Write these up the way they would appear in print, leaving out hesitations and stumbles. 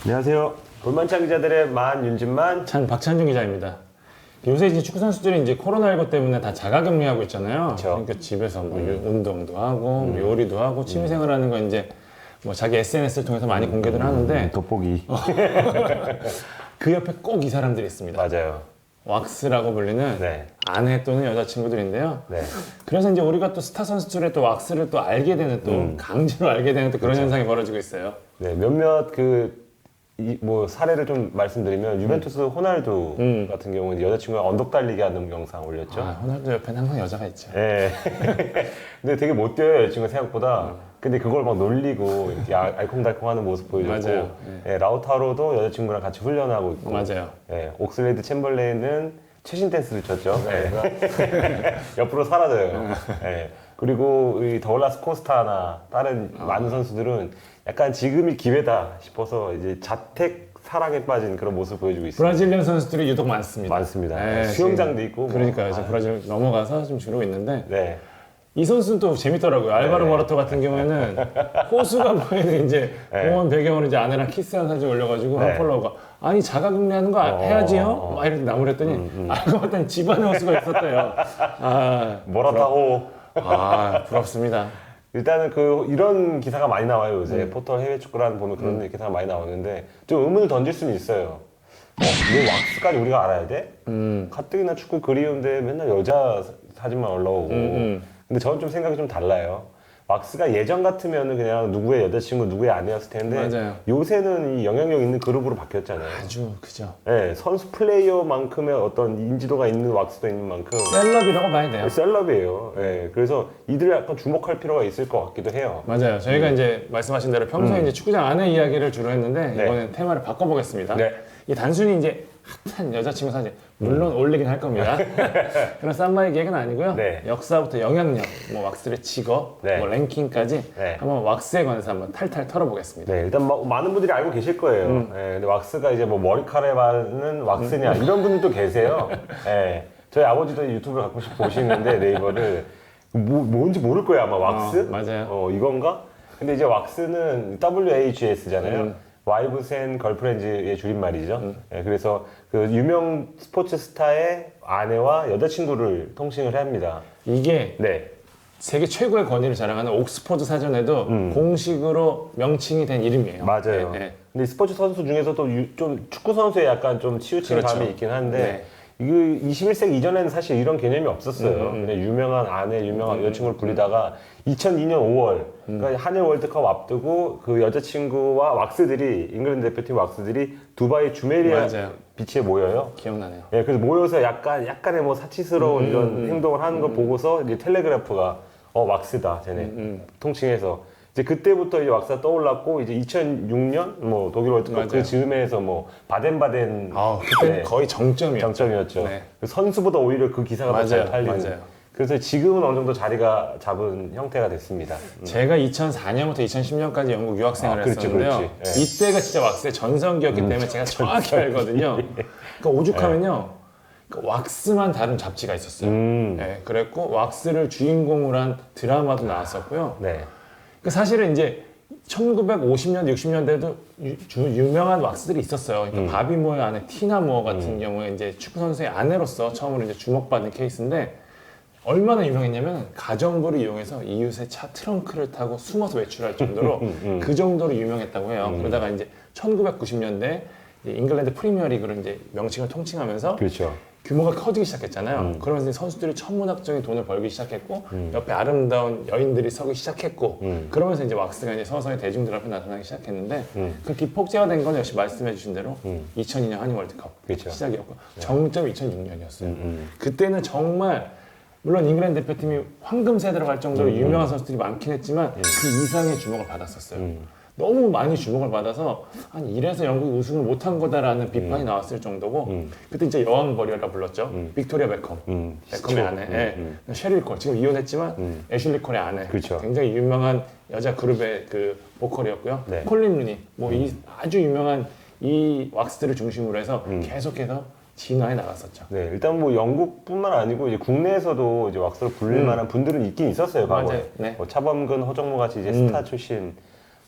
안녕하세요. 볼만찬 기자들의 만 윤진만 박찬준 기자입니다. 요새 이제 축구 선수들이 이제 코로나19 때문에 다 자가격리하고 있잖아요. 그쵸. 그러니까 집에서 뭐 운동도 하고 뭐 요리도 하고 취미생활하는 거 이제 뭐 자기 SNS를 통해서 많이 공개를 하는데 돋보기. 그 옆에 꼭 이 사람들이 있습니다. 맞아요. 왁스라고 불리는 네. 아내 또는 여자친구들인데요. 네. 그래서 이제 우리가 또 스타 선수들의 또 왁스를 또 알게 되는 또 강제로 알게 되는 또 그런 현상이 벌어지고 있어요. 네, 몇몇 뭐 사례를 좀 말씀드리면 유벤투스 호날두 같은 경우는 여자친구가 언덕 달리기 하는 영상 올렸죠. 아, 호날두 옆에는 항상 여자가 있죠. 네. 근데 되게 못 뛰어요, 여자친구가 생각보다. 근데 그걸 막 놀리고 이렇게 알콩달콩하는 모습 보여줬고, 맞아요. 네, 라우타로도 여자친구랑 같이 훈련하고 있고, 맞아요. 네, 옥슬레이드 챔벌레인은 최신 댄스를 췄죠. 네. 옆으로 사라져요. 네. 그리고 이 더글라스 코스타나 다른 많은 선수들은 약간 지금이 기회다 싶어서 이제 자택 사랑에 빠진 그런 모습을 보여주고 있습니다. 브라질리언 선수들이 유독 많습니다. 많습니다. 네, 수영장도 있고. 뭐. 그러니까요. 지금 브라질 넘어가서 좀 주로 있는데 네. 이 선수는 또 재밌더라고요. 알바로 모라토 같은 경우에는 호수가 보이는 이제 공원 배경으로 이제 아내랑 키스하는 사진 올려가지고 한 폴로워가 아니 자가격리하는 거 해야지요? 막 이렇게 나무랬더니 알고 봤더니 집안에 호수가 있었대요. 아, 모라타호. 부럽습니다. 일단은 이런 기사가 많이 나와요. 요새 포털 해외 축구라는 보면 그런 기사가 많이 나오는데 좀 의문을 던질 수는 있어요. 왜 왁스까지 우리가 알아야 돼? 가뜩이나 축구 그리운데 맨날 여자 사진만 올라오고. 근데 저는 좀 생각이 좀 달라요. 왁스가 예전 같으면은 그냥 누구의 여자친구, 누구의 아내였을 텐데 맞아요. 요새는 이 영향력 있는 그룹으로 바뀌었잖아요. 아주 그죠. 네, 선수 플레이어만큼의 어떤 인지도가 있는 왁스도 있는 만큼 셀럽이라고 봐야 돼요. 셀럽이에요. 네, 그래서 이들 약간 주목할 필요가 있을 것 같기도 해요. 맞아요. 저희가 이제 말씀하신 대로 평소에 이제 축구장 안에 이야기를 주로 했는데 네. 이번엔 테마를 바꿔보겠습니다. 네. 이 단순히 이제 핫한 여자친구 사진 물론 올리긴 할 겁니다. 그런 쌈마의 계획은 아니고요. 네. 역사부터 영향력, 뭐 왁스의 직업, 네. 뭐 랭킹까지 네. 한번 왁스에 관해서 한번 탈탈 털어보겠습니다. 네, 일단 많은 분들이 알고 계실 거예요. 네, 근데 왁스가 이제 뭐 머리카락에 바르는 왁스냐 이런 분들도 계세요. 네, 저희 아버지도 유튜브를 가끔씩 보시는데 네이버를 뭔지 모를 거예요 아마 왁스. 맞아요. 이건가? 근데 이제 왁스는 WHS잖아요. 와이브스 앤 걸프렌즈의 줄임말이죠. 네, 그래서 그 유명 스포츠 스타의 아내와 여자친구를 통칭을 합니다. 이게 네. 세계 최고의 권위를 자랑하는 옥스퍼드 사전에도 공식으로 명칭이 된 이름이에요. 맞아요. 네, 네. 근데 스포츠 선수 중에서도 좀 축구 선수에 약간 좀 치우친 그렇죠. 감이 있긴 한데 네. 이거 21세기 이전에는 사실 이런 개념이 없었어요. 그냥 유명한 아내, 유명한 여자친구를 부리다가 2002년 5월 그러니까 한일 월드컵 앞두고 그 여자친구와 왁스들이 잉글랜드 대표팀 왁스들이 두바이 주메리아 맞아요. 비치에 모여요. 기억나네요. 예, 그래서 모여서 약간의 뭐 사치스러운 이런 행동을 하는 걸 보고서 이제 텔레그래프가 왁스다, 쟤네 통칭해서 이제 그때부터 이제 왁스가 떠올랐고 이제 2006년 뭐 독일 월드컵 맞아요. 그 즈음에서 뭐 바덴바덴 그때는 네, 거의 정점이었죠. 장점이었죠. 네. 선수보다 오히려 그 기사가 더 잘 맞아요. 팔리는. 맞아요. 그래서 지금은 어느 정도 자리가 잡은 형태가 됐습니다. 제가 2004년부터 2010년까지 영국 유학생활을 그렇지, 했었는데요. 그렇지. 네. 이때가 진짜 왁스의 전성기였기 때문에 제가 정확히 알거든요. 그러니까 오죽하면요. 그 왁스만 다룬 잡지가 있었어요. 네, 그랬고 왁스를 주인공으로 한 드라마도 나왔었고요. 네. 그 사실은 이제 1950년대, 60년대에도 유명한 왁스들이 있었어요. 그러니까 바비 모어의 아내 티나 모어 같은 경우에 이제 축구 선수의 아내로서 처음으로 이제 주목받은 케이스인데 얼마나 유명했냐면 가정부를 이용해서 이웃의 차 트렁크를 타고 숨어서 외출할 정도로 그 정도로 유명했다고 해요. 그러다가 이제 1990년대 잉글랜드 프리미어리그를 이제 명칭을 통칭하면서 그렇죠. 규모가 커지기 시작했잖아요. 그러면서 선수들이 천문학적인 돈을 벌기 시작했고 옆에 아름다운 여인들이 서기 시작했고 그러면서 이제 왁스가 이제 서서히 대중들 앞에 나타나기 시작했는데 그렇게 폭제화된 건 역시 말씀해 주신 대로 2002년 한일 월드컵 그렇죠. 시작이었고 정점이 2006년이었어요. 그때는 정말 물론 잉글랜드 대표팀이 황금 세대로 갈 정도로 유명한 선수들이 많긴 했지만 그 이상의 주목을 받았었어요. 너무 많이 주목을 받아서 아니 이래서 영국이 우승을 못한 거다라는 비판이 나왔을 정도고 그때 이제 여왕벌이라 불렀죠. 빅토리아 베컴, 베컴의 아내, 셰릴 콜 지금 이혼했지만 애슐리 콜의 아내, 그렇죠. 굉장히 유명한 여자 그룹의 그 보컬이었고요. 네. 콜린 루니, 뭐 이 아주 유명한 이 왁스들을 중심으로 해서 계속해서 진화해 나갔었죠. 네, 일단 뭐 영국뿐만 아니고 이제 국내에서도 이제 왁스를 부릴 만한 분들은 있긴 있었어요, 과거에. 맞아요. 네. 뭐 차범근, 허정무 같이 이제 스타 출신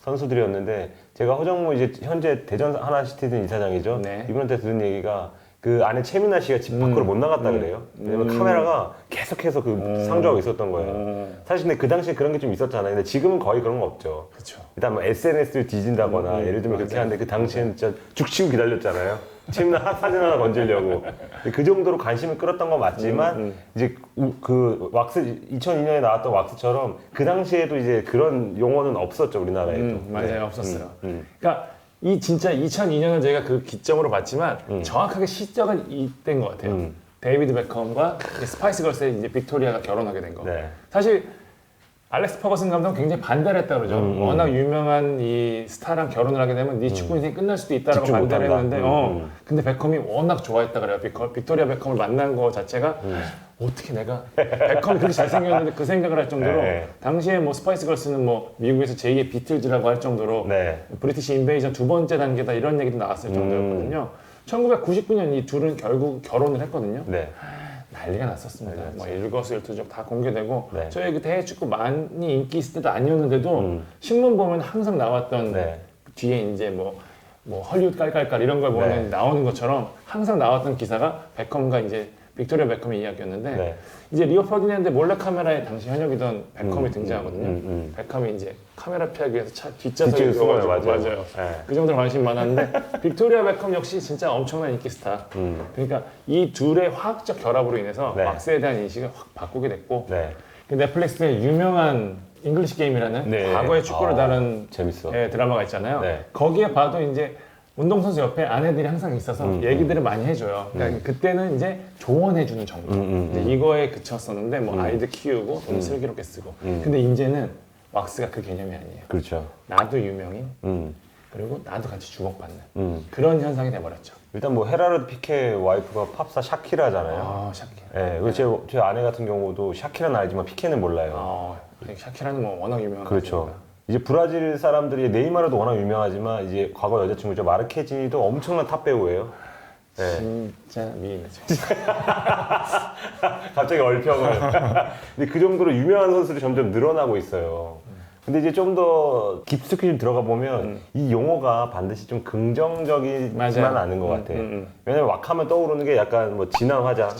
선수들이었는데 제가 허정무 이제 현재 대전 하나시티즌 이사장이죠. 네. 이분한테 들은 얘기가 그 안에 최민아 씨가 집 밖으로 못 나갔다 그래요. 왜냐면 카메라가 계속해서 그 상주하고 있었던 거예요. 사실 근데 그 당시에 그런 게 좀 있었잖아요. 근데 지금은 거의 그런 거 없죠. 그렇죠. 일단 뭐 SNS를 뒤진다거나 예를 들면 그렇게 하는데 그 당시에는 진짜 죽치고 기다렸잖아요. 최민아 사진 하나 건지려고. 그 정도로 관심을 끌었던 건 맞지만 이제 그 왁스 2002년에 나왔던 왁스처럼 그 당시에도 이제 그런 용어는 없었죠 우리나라에도. 맞아요. 네. 없었어요. 그러니까 이 진짜 2002년을 제가 그 기점으로 봤지만 정확하게 시작은 이때인 것 같아요. 데이비드 베컴과 스파이스 걸스의 이제 빅토리아가 결혼하게 된 거. 네. 사실 알렉스 퍼거슨 감독은 굉장히 반대를 했다 그러죠. 워낙 유명한 이 스타랑 결혼을 하게 되면 네 축구 인생이 끝날 수도 있다라고 집중 반대를 못한다. 했는데 근데 베컴이 워낙 좋아했다 그래요. 빅토리아 베컴을 만난 거 자체가 어떻게 내가 베컴이 그렇게 잘생겼는데 그 생각을 할 정도로 네. 당시에 뭐 스파이스 걸스는 뭐 미국에서 제2의 비틀즈라고 할 정도로 네. 브리티시 인베이전 두 번째 단계다 이런 얘기도 나왔을 정도였거든요. 1999년 이 둘은 결국 결혼을 했거든요. 네. 난리가 났었습니다. 뭐 일거수일투족 다 공개되고 네. 저희 그 대회 축구 많이 인기 있을 때도 아니었는데도 신문 보면 항상 나왔던 네. 뒤에 이제 뭐 헐리우드 깔깔깔 이런 걸 보면 네. 나오는 것처럼 항상 나왔던 기사가 베컴과 이제 빅토리아 베컴의 이야기였는데 네. 이제 리오 퍼디난드 몰래카메라에 당시 현역이던 베컴이 등장하거든요. 베컴이 이제 카메라 피하기 위해서 차 뒷좌석에 뒷좌석에 숨어요. 누워가지고 맞아요. 네. 그 정도로 관심이 많았는데 빅토리아 베컴 역시 진짜 엄청난 인기 스타. 그러니까 이 둘의 화학적 결합으로 인해서 네. 왁스에 대한 인식을 확 바꾸게 됐고 네. 그 넷플릭스의 유명한 잉글리시 게임이라는 네. 과거의 축구를 다룬 재밌어. 드라마가 있잖아요. 네. 거기에 봐도 이제 운동선수 옆에 아내들이 항상 있어서 얘기들을 많이 해줘요. 그러니까 그때는 이제 조언해주는 정도. 이제 이거에 그쳤었는데 뭐 아이들 키우고 돈 슬기롭게 쓰고. 근데 이제는 왁스가 그 개념이 아니에요. 그렇죠. 나도 유명인 음. 그리고 나도 같이 주목받는 그런 현상이 돼버렸죠. 일단 뭐 헤라르드 피케 와이프가 팝스타 샤키라잖아요. 아 샤키라. 예, 그리고 제 아내 같은 경우도 샤키라는 알지만 피케는 몰라요. 샤키라는 뭐 워낙 유명한 그렇죠. 가수니까. 이제 브라질 사람들이 네이마르도 워낙 유명하지만 이제 과거 여자친구죠 마르케지니도 엄청난 탑 배우예요. 예. 진짜 미인이죠. 갑자기 얼평을. 근데 그 정도로 유명한 선수들이 점점 늘어나고 있어요. 근데 이제 좀 더 깊숙이 좀 들어가 보면 이 용어가 반드시 좀 긍정적이지만 맞아요. 않은 것 같아. 왜냐면 왁하면 떠오르는 게 약간 뭐 진한 화장,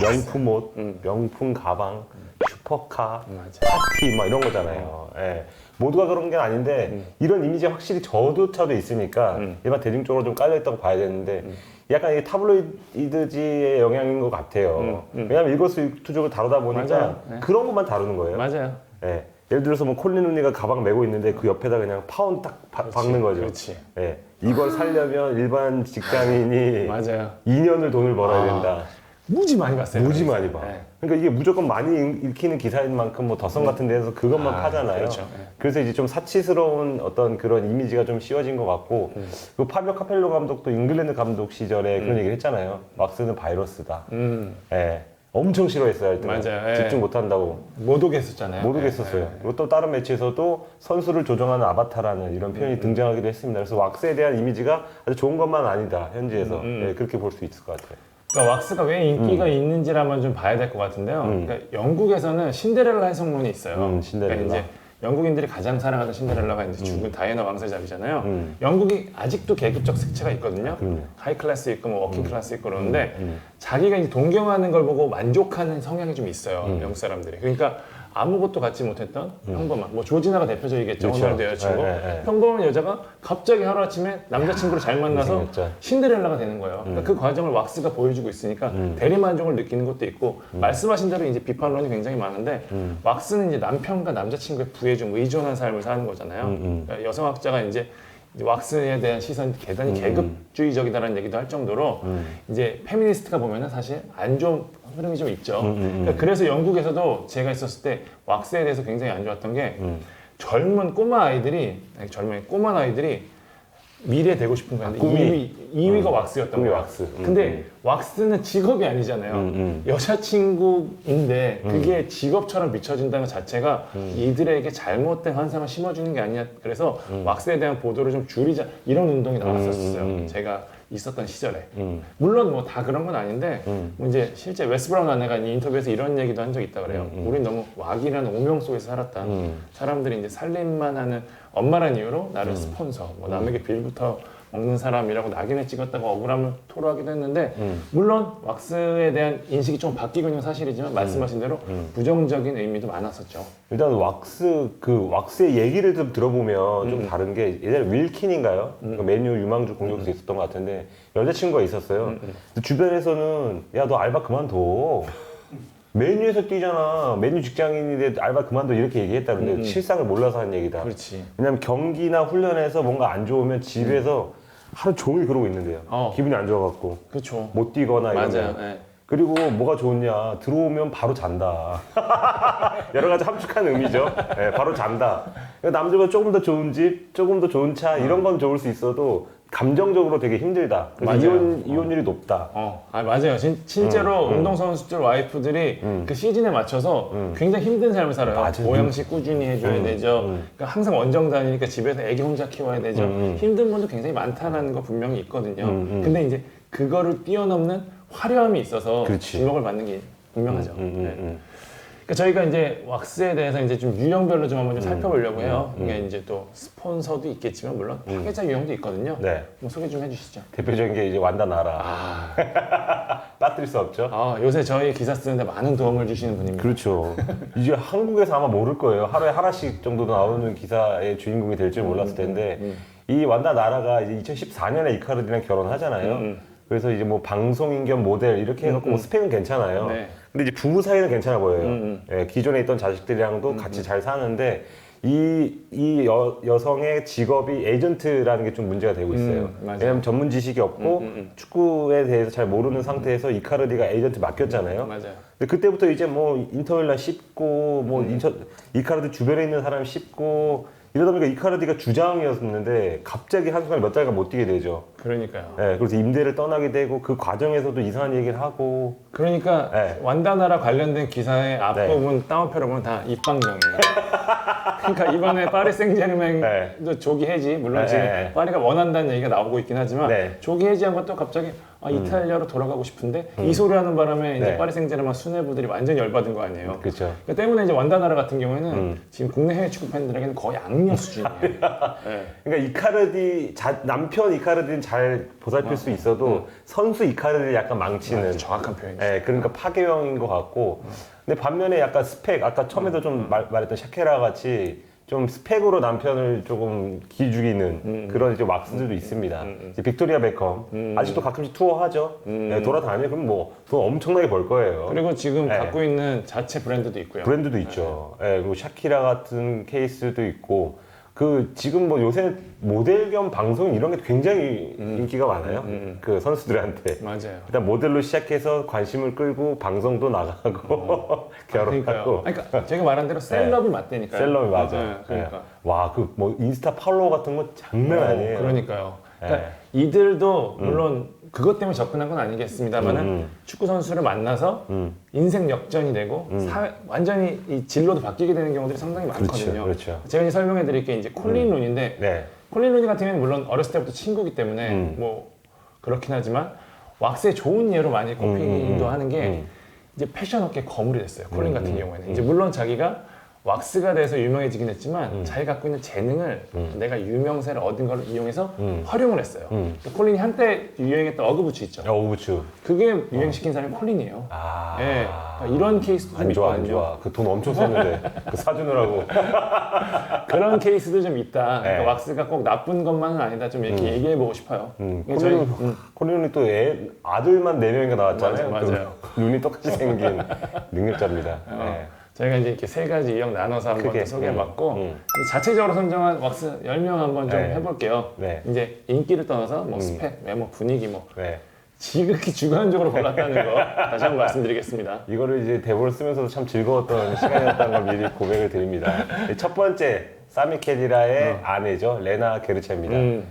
명품 옷, 명품 가방, 슈퍼카, 파티 막 이런 거잖아요. 예. 모두가 그런 게 아닌데 이런 이미지가 확실히 저조차도 있으니까 일반 대중적으로 좀 깔려있다고 봐야 되는데 약간 이게 타블로이드지의 영향인 것 같아요. 왜냐면 일거수일투족을 다루다 보니까 맞아요. 네. 그런 것만 다루는 거예요. 맞아요. 예. 예를 들어서 뭐 콜린 루니가 가방 메고 있는데 그 옆에다 그냥 파운 딱 박는 거죠. 그렇지. 예. 이걸 살려면 일반 직장인이 맞아요. 2년을 돈을 벌어야 된다. 무지 많이 봤어요. 무지 많이 봐. 네. 그러니까 이게 무조건 많이 읽히는 기사인 만큼 뭐 더선 같은 데서 그것만 파잖아요. 그렇죠. 네. 그래서 이제 좀 사치스러운 어떤 그런 이미지가 좀 씌워진 것 같고 그 파비오 카펠로 감독도 잉글랜드 감독 시절에 그런 얘기를 했잖아요. 왁스는 바이러스다. 예. 엄청 싫어했어요. 할 때. 맞아요. 예. 집중 못한다고. 못 오겠었잖아요. 못 오겠었어요. 그리고 또 다른 매치에서도 선수를 조정하는 아바타라는 이런 표현이 등장하기도 했습니다. 그래서 왁스에 대한 이미지가 아주 좋은 것만 아니다. 현지에서. 예, 그렇게 볼 수 있을 것 같아요. 그러니까 왁스가 왜 인기가 있는지를 한번 좀 봐야 될 것 같은데요. 그러니까 영국에서는 신데렐라 해석론이 있어요. 신데렐라. 그러니까 이제 영국인들이 가장 사랑하던 신데렐라가 이제 죽은 다이애나 왕세자비잖아요. 영국이 아직도 계급적 색채가 있거든요. 하이 클래스 있고 뭐 워킹 클래스 있고 그러는데 자기가 이제 동경하는 걸 보고 만족하는 성향이 좀 있어요. 영국 사람들이. 그러니까 아무것도 갖지 못했던 평범한 뭐 조지나가 대표적이겠죠. 그렇죠. 호날두 여자친구. 네. 평범한 여자가 갑자기 하루아침에 남자친구를 잘 만나서 생겼죠. 신데렐라가 되는 거예요. 그러니까 그 과정을 왁스가 보여주고 있으니까 대리만족을 느끼는 것도 있고 말씀하신 대로 이제 비판론이 굉장히 많은데 왁스는 이제 남편과 남자친구의 부에 좀 의존한 삶을 사는 거잖아요. 그러니까 여성학자가 이제 왁스에 대한 시선이 대단히 계급주의적이다라는 얘기도 할 정도로 이제 페미니스트가 보면은 사실 안 좋은 흐름이 좀 있죠. 그러니까 그래서 영국에서도 제가 있었을 때 왁스에 대해서 굉장히 안 좋았던 게 젊은 꼬마 아이들이 미래 되고 싶은 거였는데 꿈이. 2위가 왁스였던 꿈이 거예요. 왁스. 근데 왁스는 직업이 아니잖아요. 여자친구인데 그게 직업처럼 비춰진다는 것 자체가 이들에게 잘못된 환상을 심어주는 게 아니냐. 그래서 왁스에 대한 보도를 좀 줄이자 이런 운동이 나왔었어요. 제가 있었던 시절에. 물론 뭐 다 그런 건 아닌데 뭐 이제 실제 웨스 브라운 아내가 이 인터뷰에서 이런 얘기도 한 적이 있다 그래요. 우린 너무 왁이라는 오명 속에서 살았다. 사람들이 이제 살림만 하는 엄마란 이유로 나를 스폰서, 뭐 남에게 빌부터 먹는 사람이라고 낙인을 찍었다고 억울함을 토로하기도 했는데 물론 왁스에 대한 인식이 좀 바뀌고 있는 사실이지만 말씀하신 대로 부정적인 의미도 많았었죠. 일단 왁스의 얘기를 좀 들어보면 좀 다른 게 예전에 윌킨인가요? 그 메뉴 유망주 공격수 있었던 것 같은데 여자친구가 있었어요. 근데 주변에서는 야 너 알바 그만둬. 메뉴에서 뛰잖아. 메뉴 직장인인데 알바 그만둬 이렇게 얘기했다는데 실상을 몰라서 한 얘기다. 그렇지. 왜냐면 경기나 훈련에서 뭔가 안 좋으면 집에서 하루 종일 그러고 있는데요. 기분이 안 좋아갖고 그렇죠. 못 뛰거나 이러면. 맞아요. 네. 그리고 뭐가 좋냐 들어오면 바로 잔다. 여러 가지 함축한 의미죠. 네, 바로 잔다. 남들보다 조금 더 좋은 집, 조금 더 좋은 차 이런 건 좋을 수 있어도 감정적으로 되게 힘들다. 그래서 이혼율이 높다. 맞아요. 실제로 운동선수들 와이프들이 그 시즌에 맞춰서 굉장히 힘든 삶을 살아요. 맞아요. 보양식 꾸준히 해줘야 되죠. 그러니까 항상 원정 다니니까 집에서 애기 혼자 키워야 되죠. 힘든 분도 굉장히 많다는 거 분명히 있거든요. 근데 이제 그거를 뛰어넘는 화려함이 있어서 그렇지. 주목을 받는 게 분명하죠. 네. 그러니까 저희가 이제 왁스에 대해서 이제 좀 유형별로 좀 한번 좀 살펴보려고 해요. 이게 이제 또 스폰서도 있겠지만 물론 파괴자 유형도 있거든요. 네. 뭐 소개 좀 해주시죠. 대표적인 게 이제 완다 나라. 빠뜨릴 수 없죠. 요새 저희 기사 쓰는데 많은 도움을 주시는 분입니다. 그렇죠. 이제 한국에서 아마 모를 거예요. 하루에 하나씩 정도도 나오는 기사의 주인공이 될 줄 몰랐을 텐데 이 완다 나라가 이제 2014년에 이카르디랑 결혼하잖아요. 그래서 이제 뭐 방송인 겸 모델 이렇게 해갖고 뭐 스펙은 괜찮아요. 네. 근데 이제 부부 사이는 괜찮아 보여요. 예, 기존에 있던 자식들이랑도 같이 잘 사는데 이 여성의 직업이 에이전트라는 게 좀 문제가 되고 있어요. 왜냐면 전문 지식이 없고 축구에 대해서 잘 모르는 상태에서 이카르디가 에이전트 맡겼잖아요. 맞아요. 근데 그때부터 이제 뭐 인터밀란 씹고 뭐 이카르디 주변에 있는 사람 씹고 이러다 보니까 이카르디가 주장이었는데 갑자기 한순간에 몇 달간 못 뛰게 되죠. 그러니까요. 네, 그래서 임대를 떠나게 되고 그 과정에서도 이상한 얘기를 하고. 그러니까 네. 완다나라 관련된 기사의 앞부분 다운표를 보면 다 입방정이에요. 그러니까 이번에 파리 생제르맹도 조기 해지, 물론 지금 파리가 원한다는 얘기가 나오고 있긴 하지만 조기 해지한 것도 갑자기 이탈리아로 돌아가고 싶은데 이 소리 하는 바람에 이제 파리 생제르맹 수뇌부들이 완전히 열받은 거 아니에요. 그렇죠. 그러니까 때문에 이제 완다나라 같은 경우에는 지금 국내 해외 축구 팬들에게는 거의 악녀 수준이에요. 네. 그러니까 이카르디 남편 이카르디는 잘 보살필 수 있어도 선수 이카르디를 약간 망치는 정확한 표현이죠. 네, 그러니까 파괴형인 것 같고. 근데 반면에 약간 스펙 아까 처음에도 좀 말했던 샤케라 같이 좀 스펙으로 남편을 조금 기죽이는 그런 이제 왁스들도 있습니다. 이제 빅토리아 베컴 아직도 가끔씩 투어하죠. 네, 돌아다녀 그럼 뭐 돈 엄청나게 벌 거예요. 그리고 지금 갖고 있는 자체 브랜드도 있고요. 브랜드도 있죠. 네, 그리고 샤키라 같은 케이스도 있고. 지금 뭐 요새 모델 겸 방송 이런 게 굉장히 인기가 많아요. 그 선수들한테. 맞아요. 일단 모델로 시작해서 관심을 끌고 방송도 나가고 결혼하고. 그러니까 제가 말한 대로 셀럽이 맞다니까요. 셀럽이 맞아. 네, 그러니까. 와, 그 뭐 인스타 팔로워 같은 거 장난 아니에요. 그러니까요. 그러니까 이들도 물론 그것 때문에 접근한 건 아니겠습니다만은 축구 선수를 만나서 인생 역전이 되고 완전히 이 진로도 바뀌게 되는 경우들이 상당히 많거든요. 그렇죠. 제가 이제 설명해 드릴 게 이제 콜린 룬인데 콜린 룬이 같은 경우는 물론 어렸을 때부터 친구기 때문에 뭐 그렇긴 하지만 왁스의 좋은 예로 많이 꼽히기도 하는 게 이제 패션업계 거물이 됐어요. 콜린 같은 경우에는 이제 물론 자기가 왁스가 돼서 유명해지긴 했지만 자기가 갖고 있는 재능을 내가 유명세를 얻은 걸 이용해서 활용을 했어요. 그러니까 콜린이 한때 유행했던 어그부츠 있죠. 어그부츠. 그게 유행시킨 사람이 콜린이에요. 네. 그러니까 이런 케이스도 좀 안 좋아, 안 있거든요. 좋아. 그 돈 엄청 썼는데 그 사주느라고. 그런 케이스도 좀 있다. 그러니까 왁스가 꼭 나쁜 것만은 아니다. 좀 이렇게 얘기해보고 싶어요. 콜린이 또 아들만 4명인가 나왔잖아요. 맞아요. 눈이 똑같이 생긴 능력자입니다. 저희가 이제 이렇게 세 가지 유형 나눠서 한번 또 소개해봤고 자체적으로 선정한 왁스 10명 한번 좀 해볼게요. 이제 인기를 떠나서 뭐 스펙, 외모, 분위기 뭐 지극히 주관적으로 골랐다는 거 다시 한번 말씀드리겠습니다. 이거를 이제 대본을 쓰면서도 참 즐거웠던 시간이었다는 걸 미리 고백을 드립니다. 첫 번째 사미 케디라의 아내죠. 레나 게르체입니다.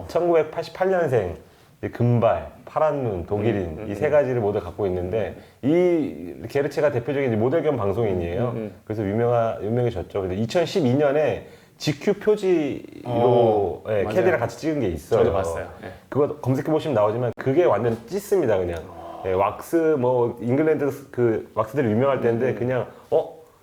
1988년생 금발, 파란 눈, 독일인 이 세 가지를 모두 갖고 있는데 이 게르체가 대표적인 이제 모델 겸 방송인이에요. 그래서 유명해졌죠. 근데 2012년에 GQ 표지로 캐디랑 같이 찍은 게 있어요. 저도 봤어요. 그거 검색해 보시면 나오지만 그게 완전 찢습니다, 그냥. 왁스 뭐 잉글랜드 그 왁스들이 유명할 텐데 그냥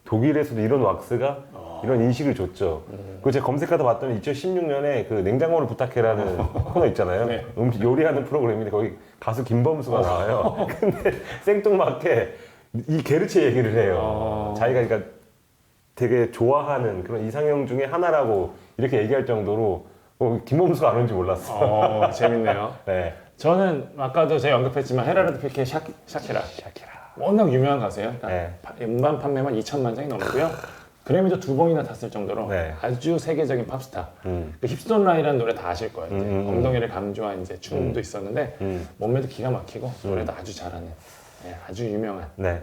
독일에서도 이런 왁스가 이런 인식을 줬죠. 그 제가 검색하다 봤더니 2016년에 그 냉장고를 부탁해라는 코너 있잖아요. 네. 음식 요리하는 프로그램인데 거기 가수 김범수가 나와요. 근데 생뚱맞게 이 게르체 얘기를 해요. 자기가 그러니까 되게 좋아하는 그런 이상형 중에 하나라고 이렇게 얘기할 정도로 김범수가 아는지 몰랐어. 재밌네요. 네. 저는 아까도 제가 언급했지만 헤라르드 피케 샤키라. 워낙 유명한 가수예요. 그러니까 네. 음반 판매만 2천만 장이 넘고요. 그래미도 2번이나 탔을 정도로 네. 아주 세계적인 팝스타. 그 힙스톤 라이라는 노래 다 아실 거예요. 이제 엉덩이를 강조한 이제 춤도 있었는데 몸매도 기가 막히고 노래도 아주 잘하는 아주 유명한 네.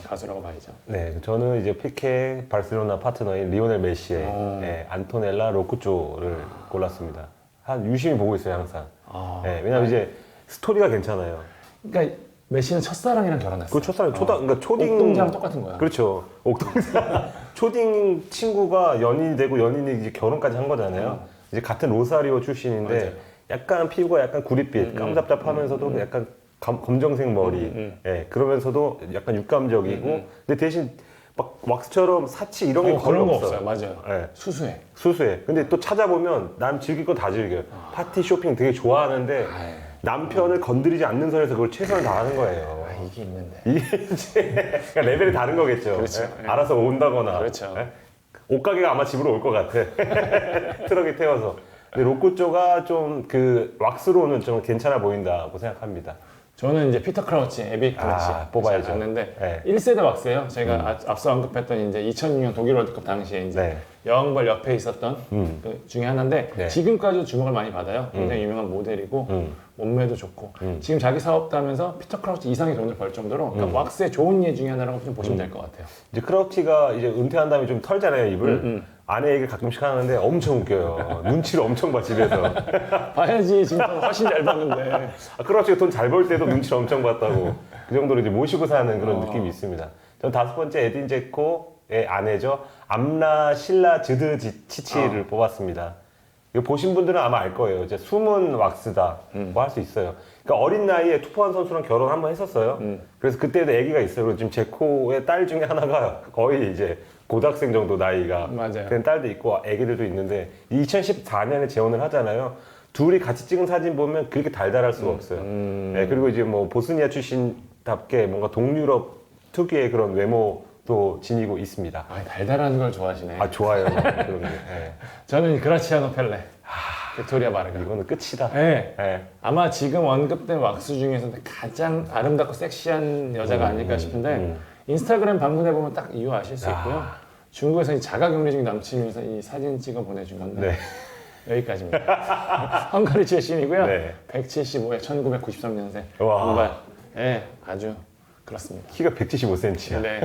가수라고 봐야죠. 네, 저는 이제 피케 바르셀로나 파트너인 리오넬 메시의 안토넬라 로쿠쪼를 골랐습니다. 한 유심히 보고 있어요, 항상. 네, 왜냐면 이제 스토리가 괜찮아요. 그러니까 메시는 첫사랑이랑 결혼했어요. 그 첫사랑 그러니까 초딩 옥동자랑 똑같은 거야. 그렇죠. 옥동자 초딩 친구가 연인이 되고 연인이 이제 결혼까지 한 거잖아요. 이제 같은 로사리오 출신인데 맞아요. 약간 피부가 약간 구릿빛, 깜잡잡하면서도 약간 검정색 머리, 예, 그러면서도 약간 육감적이고, 근데 대신 막 왁스처럼 사치 이런 게 거의 그런 거 없어요. 없어요. 맞아요. 예, 수수해. 수수해. 근데 또 찾아보면 난 즐길 거 다 즐겨요. 파티 쇼핑 되게 좋아하는데 남편을 건드리지 않는 선에서 그걸 최선을 다하는 거예요. 이게 있는데. 이게 이제 그러니까 레벨이 다른 거겠죠. 그렇죠. 예? 알아서 온다거나. 그렇죠. 예? 옷가게가 아마 집으로 올 것 같아. 트럭에 태워서. 근데 로쿠쪼가 좀 그 왁스로는 좀 괜찮아 보인다고 생각합니다. 저는 이제 피터 크라우치, 에비 크라우치 뽑아야죠. 봤는데 네. 1세대 왁스예요. 제가 앞서 언급했던 이제 2006년 독일 월드컵 당시에 이제 네. 여왕벌 옆에 있었던 그 중에 하나인데 네. 지금까지도 주목을 많이 받아요. 굉장히 유명한 모델이고 몸매도 좋고 지금 자기 사업도 하면서 피터 크라우치 이상의 돈을 벌 정도로 그러니까 왁스의 좋은 예 중에 하나라고 좀 보시면 될 것 같아요. 이제 크라우치가 이제 은퇴한 다음에 좀 털잖아요, 입을. 아내 얘기를 가끔씩 하는데 엄청 웃겨요. 눈치를 엄청 봐, 집에서. 봐야지 지금 훨씬 잘 봤는데. 크라우치가 돈 잘 벌 때도 눈치를 엄청 봤다고. 그 정도로 이제 모시고 사는 그런 느낌이 있습니다. 전 다섯 번째 에딘 제코의 아내죠. 암나 실라 즈드치치를 뽑았습니다. 이거 보신 분들은 아마 알 거예요. 이제 숨은 왁스다고 할 수 있어요. 그러니까 어린 나이에 투포한 선수랑 결혼 한번 했었어요. 그래서 그때도 아기가 있어요. 그리고 지금 제코의 딸 중에 하나가 거의 이제 고등학생 정도 나이가 맞아요. 된 딸도 있고 아기들도 있는데 2014년에 재혼을 하잖아요. 둘이 같이 찍은 사진 보면 그렇게 달달할 수가 없어요. 네, 그리고 이제 뭐 보스니아 출신답게 뭔가 동유럽 특유의 그런 외모도 지니고 있습니다. 달달한 걸 좋아하시네. 아 좋아요. 그런 게. 네. 저는 그라치아노 펠레, 빅토리아 바르가. 이거는 끝이다. 네. 네. 아마 지금 언급된 왁스 중에서 가장 아름답고 섹시한 여자가 아닐까 싶은데 인스타그램 방문해 보면 딱 이유 아실 수 있고요. 중국에서 이 자가격리 중 남친이면서 이 사진 찍어 보내준 건데 여기까지입니다. 헝가리 출신이고요. 네. 175에 1993년생. 와. 정말 아주 그렇습니다. 키가 175cm야. 네.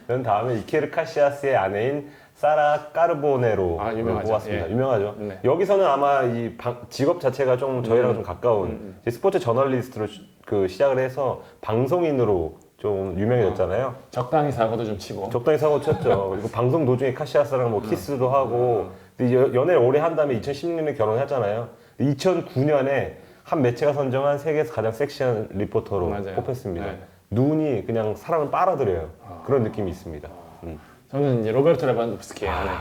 그런 다음에 이케르 카시아스의 아내인 사라 까르보네로 유명하죠. 뽑았습니다. 예. 유명하죠. 네. 여기서는 아마 이 직업 자체가 좀 저희랑 좀 가까운 이제 스포츠 저널리스트로 그 시작을 해서 방송인으로 좀 유명해졌잖아요. 적당히 사고도 좀 치고. 적당히 사고 쳤죠. 그리고 방송 도중에 카시아스랑 뭐 키스도 하고 근데 연애를 오래 한 다음에 2016년에 결혼했잖아요. 2009년에 한 매체가 선정한 세계에서 가장 섹시한 리포터로 맞아요. 뽑혔습니다. 네. 눈이 그냥 사람을 빨아들여요. 그런 느낌이 있습니다. 저는 이제 로베르토 레반도프스키의 아내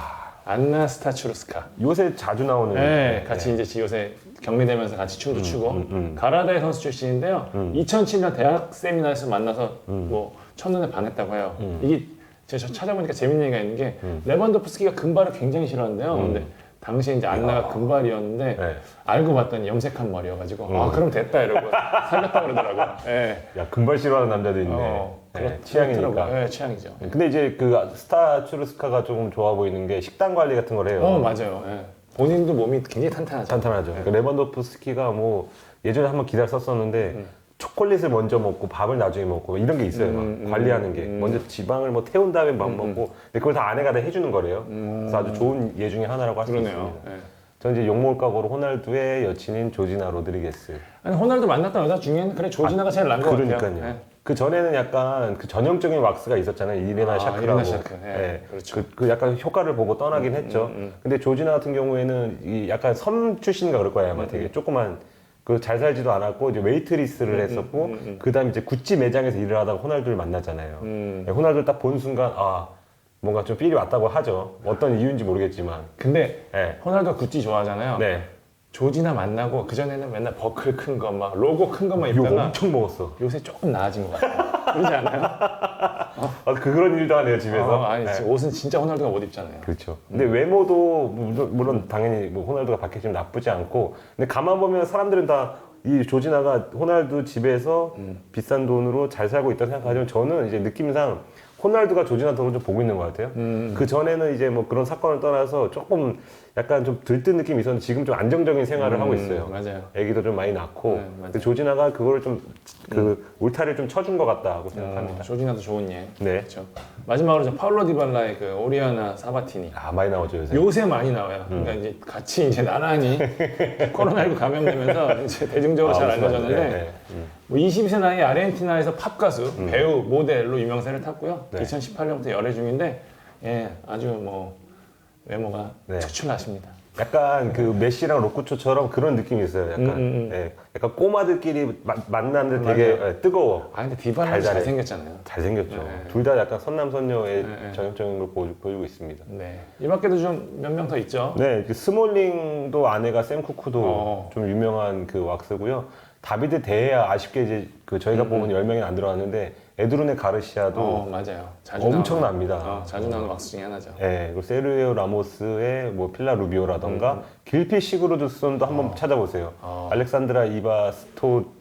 안나 스타추르스카. 요새 자주 나오는 네, 같이 이제 요새 격리되면서 같이 춤도 추고 가라데 선수 출신인데요. 2007년 대학 세미나에서 만나서 뭐 첫눈에 반했다고 해요. 이게 제가 찾아보니까 재밌는 얘기가 있는 게 레반도프스키가 금발을 굉장히 싫어한대요. 근데 당시에 이제 안나가 금발이었는데 네. 알고 봤더니 염색한 머리여가지고 아 그럼 됐다 이러고 사귀었다 그러더라고요. 네. 야 금발 싫어하는 남자도 있네. 취향이니까. 네, 취향이죠. 근데 이제 그 스타 추르스카가 조금 좋아 보이는 게 식단 관리 같은 걸 해요. 맞아요. 네. 본인도 몸이 굉장히 탄탄하죠. 탄탄하죠. 그러니까 레반도프스키가 뭐 예전에 한번 기사를 썼었는데 초콜릿을 먼저 먹고 밥을 나중에 먹고 이런 게 있어요. 막 관리하는 게 먼저 지방을 뭐 태운 다음에 밥 먹고 근데 그걸 다 아내가 다 해주는 거래요. 그래서 아주 좋은 예 중에 하나라고 할 수 있습니다. 그러네요. 네. 저는 이제 욕먹을 각오로 호날두의 여친인 조지나 로드리게스. 아니 호날두 만났던 여자 중에는 그래 조지나가 제일 나은 것 같아요. 그러니까요. 네. 그 전에는 약간 그 전형적인 왁스가 있었잖아요. 이레나 샤크라고. 이레나 샤크. 네, 그렇죠. 그 약간 효과를 보고 떠나긴 했죠. 근데 조지나 같은 경우에는 이 약간 섬 출신인가 그럴 거예요. 아마 되게 조그만 그 잘 살지도 않았고 이제 웨이트리스를 했었고 그다음에 이제 구찌 매장에서 일을 하다가 호날두를 만나잖아요. 네, 호날두를 딱 본 순간 아 뭔가 좀 필이 왔다고 하죠. 어떤 이유인지 모르겠지만. 근데 네. 호날두가 구찌 좋아하잖아요. 네. 조지나 만나고 그 전에는 맨날 버클 큰 거 막 로고 큰 거만 욕 입다가 엄청 먹었어. 요새 조금 나아진 것 같아요. 그러지 않아요? 그런 일도 하네요, 집에서. 아니 네. 옷은 진짜 호날두가 못 입잖아요. 그렇죠. 근데 외모도 물론 당연히 뭐 호날두가 밝혀지면 나쁘지 않고, 근데 가만 보면 사람들은 다 이 조지나가 호날두 집에서 비싼 돈으로 잘 살고 있다고 생각하지만 저는 이제 느낌상 호날두가 조지나 덕을 좀 보고 있는 것 같아요. 그 전에는 이제 뭐 그런 사건을 떠나서 조금 약간 좀 들뜬 느낌이 있었는데 지금 좀 안정적인 생활을 하고 있어요. 맞아요. 애기도 좀 많이 낳고. 네, 맞아요. 근데 조지나가 그거를 좀 그 울타리를 좀 쳐준 것 같다고 생각합니다. 조지나도 좋은 예. 네. 그렇죠. 마지막으로 저 파울로 디발라의 그 오리아나 사바티니. 아, 많이 나오죠, 요새. 요새 많이 나와요. 그러니까 이제 같이 이제 나란히 코로나19 감염되면서 이제 대중적으로 잘 무슨 말인지. 알려졌는데 네, 네. 뭐 20세 나이 아르헨티나에서 팝 가수, 배우, 모델로 유명세를 탔고요. 네. 2018년부터 열애 중인데 예, 아주 뭐 외모가 네. 특출나십니다. 약간 그 메시랑 로쿠초처럼 그런 느낌이 있어요. 약간, 예, 약간 꼬마들끼리 만났는데 되게 맞아요. 예, 뜨거워. 아 근데 디발라 달달해. 잘생겼잖아요. 잘생겼죠. 네. 둘 다 약간 선남선녀의 네. 전형적인 걸 보여주고 있습니다. 네. 이 밖에도 좀 몇 명 더 있죠. 네, 그 스몰링도 아내가 샘 쿠쿠도 어. 좀 유명한 그 왁스고요. 다비드 데헤아 아쉽게 이제 그 저희가 뽑은 10명이 안 들어왔는데 에드룬의 가르시아도 맞아요. 자주 엄청납니다. 자주 나오는 왁스 중에 하나죠. 예, 그리고 세르히오 라모스의 뭐 필라 루비오라던가 길피 시그루드손도 한번 찾아보세요. 알렉산드라 이바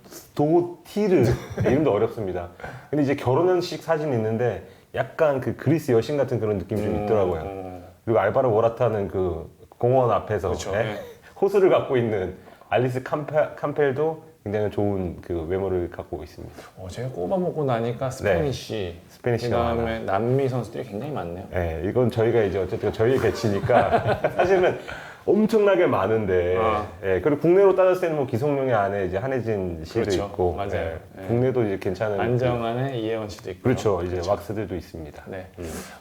스토티르 이름도 어렵습니다. 근데 이제 결혼식 사진 있는데 약간 그 그리스 여신 같은 그런 느낌이 좀 있더라고요. 그리고 알바로 모라타는 그 공원 앞에서 그쵸, 예, 네. 호수를 갖고 있는 알리스 캄펠도 굉장히 좋은 그 외모를 갖고 있습니다. 제가 꼽아먹고 나니까 스페니쉬, 스페니쉬가 그다음에 남미 선수들이 굉장히 많네요. 예, 이건 저희가 이제 어쨌든 저희의 배치니까 사실은 엄청나게 많은데, 예, 그리고 국내로 따졌을 때는 뭐 기성용의 아내 이제 한혜진 씨도 그렇죠. 있고, 맞아요. 예, 예. 국내도 이제 괜찮은 안정환의 이혜원 씨도 있고. 그렇죠, 이제 왁스들도 있습니다. 네.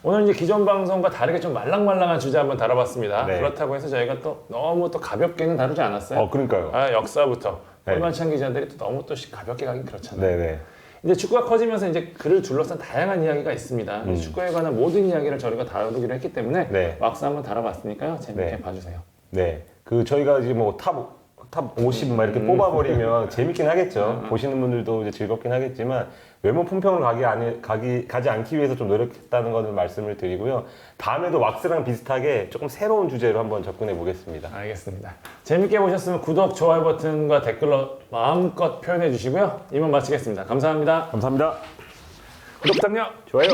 오늘 이제 기존 방송과 다르게 좀 말랑말랑한 주제 한번 다뤄봤습니다. 네. 그렇다고 해서 저희가 또 너무 또 가볍게는 다루지 않았어요. 그러니까요. 역사부터 네. 홀만찬 기자들이 또 너무 또 가볍게 가긴 그렇잖아요. 네네. 이제 축구가 커지면서 이제 그를 둘러싼 다양한 이야기가 있습니다. 축구에 관한 모든 이야기를 저희가 다루기로 했기 때문에 네. 왁스 한번 다뤄봤으니까요. 재밌게 네. 봐주세요. 네, 그 저희가 이제 뭐 탑 50 막 이렇게 뽑아버리면 재밌긴 하겠죠. 보시는 분들도 이제 즐겁긴 하겠지만 외모 품평을 가지 않기 위해서 좀 노력했다는 것을 말씀을 드리고요. 다음에도 왁스랑 비슷하게 조금 새로운 주제로 한번 접근해 보겠습니다. 알겠습니다. 재밌게 보셨으면 구독, 좋아요 버튼과 댓글로 마음껏 표현해 주시고요. 이만 마치겠습니다. 감사합니다. 감사합니다. 구독 부탁요. 좋아요.